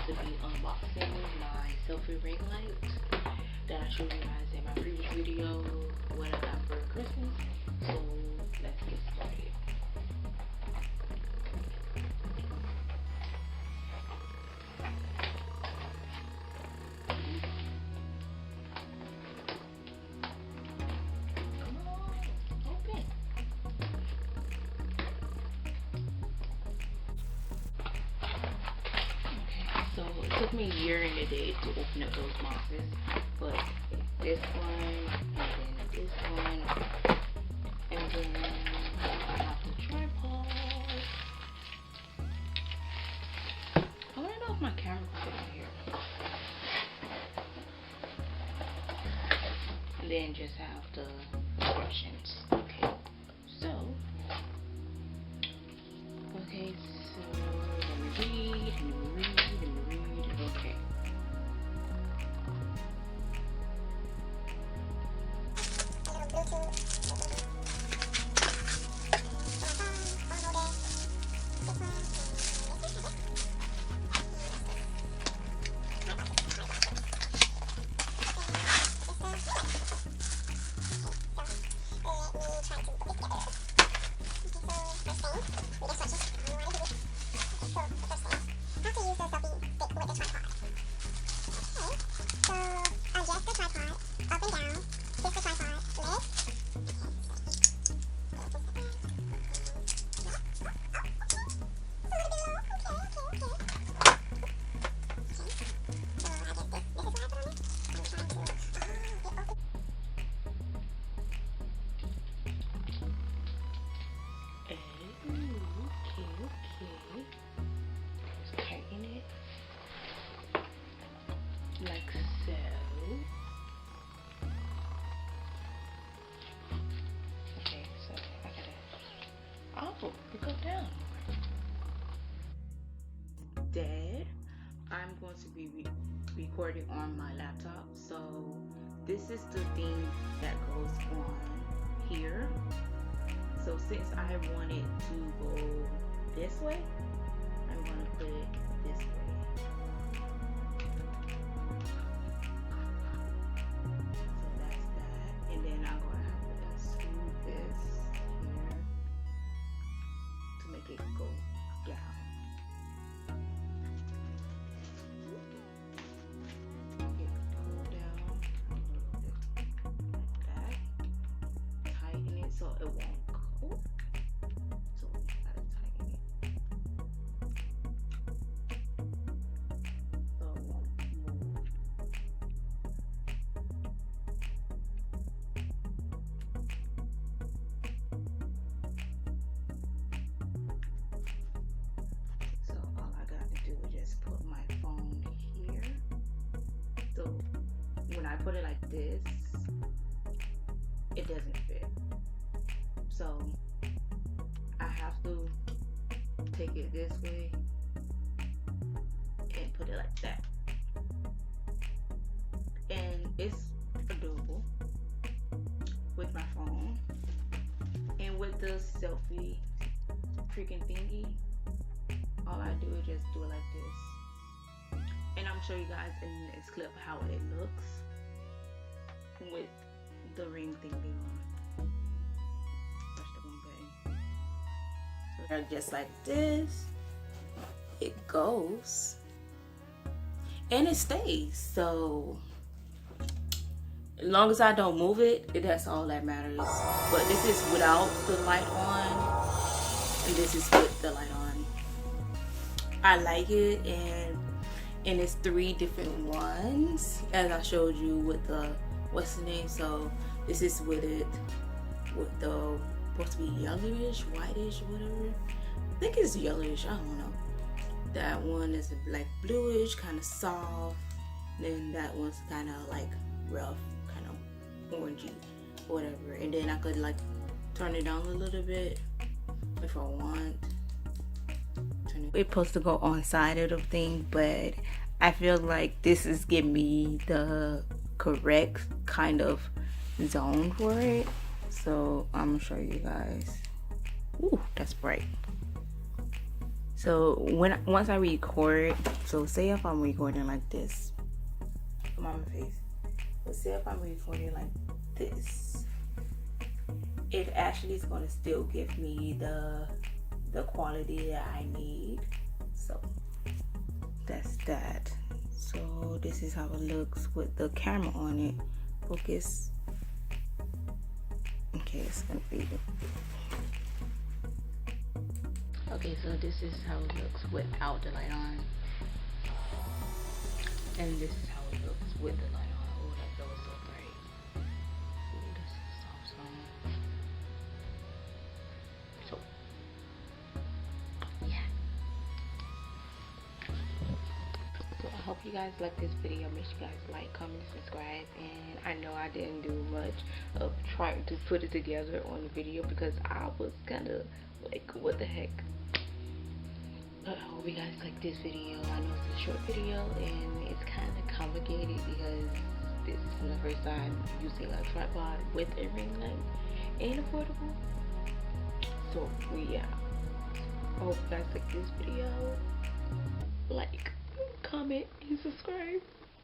to be unboxing my selfie ring light that I showed you guys in my previous video what I got for Christmas. So let's get started. Come on, open. So it took me a year and a day to open up those boxes, but this one, and then this one, and then I have the tripod. I want to know if my camera can fit in here. And then just have the instructions. Okay, so let me read. Okay. Like so. Okay, so I gotta. Oh, it go down. Dad, I'm going to be recording on my laptop, so this is the thing that goes on here. So since I want it to go this way, I'm gonna put it this way. It go down. It pull down a little bit like that. Tighten it so it won't go. So we gotta tighten it. So it won't move. When I put it like this, it doesn't fit. So I have to take it this way and put it like that. And it's doable with my phone. And with the selfie freaking thingy, all I do is just do it like this. And I'm show you guys in the next clip how it looks with the ring thing on. Push the one button. So just like this, it goes and it stays. So as long as I don't move it, that's all that matters. But this is without the light on, and this is with the light on. I like it, and it's 3 different ones as I showed you with the what's the name. So this is with it with the supposed to be yellowish, whitish, whatever. I think it's yellowish, I don't know. That one is like bluish, kind of soft. Then that one's kind of like rough, kind of orangey, whatever. And then I could like turn it down a little bit if I want. It's supposed to go on side of the thing, but I feel like this is giving me the correct kind of zone for it. So I'm gonna show you guys. Ooh, that's bright. So once I record, so say if I'm recording like this, I'm on my face, but say if I'm recording like this, it actually is going to still give me the quality that I need. So that's that. So this is how it looks with the camera on it. Focus. Okay, it's gonna be. Okay, so this is how it looks without the light on, and this is how it looks with the light on. Oh, that was so bright. Oh, this is awesome. So yeah. So I hope you guys like this video. Make sure you guys like, comment, subscribe. And I know I didn't do much of trying to put it together on the video because I was kind of like, what the heck. I hope you guys like this video. I know it's a short video and it's kind of complicated because this is my first time using a tripod with a ring light and affordable. So yeah, I hope you guys like this video. Like, comment, and subscribe.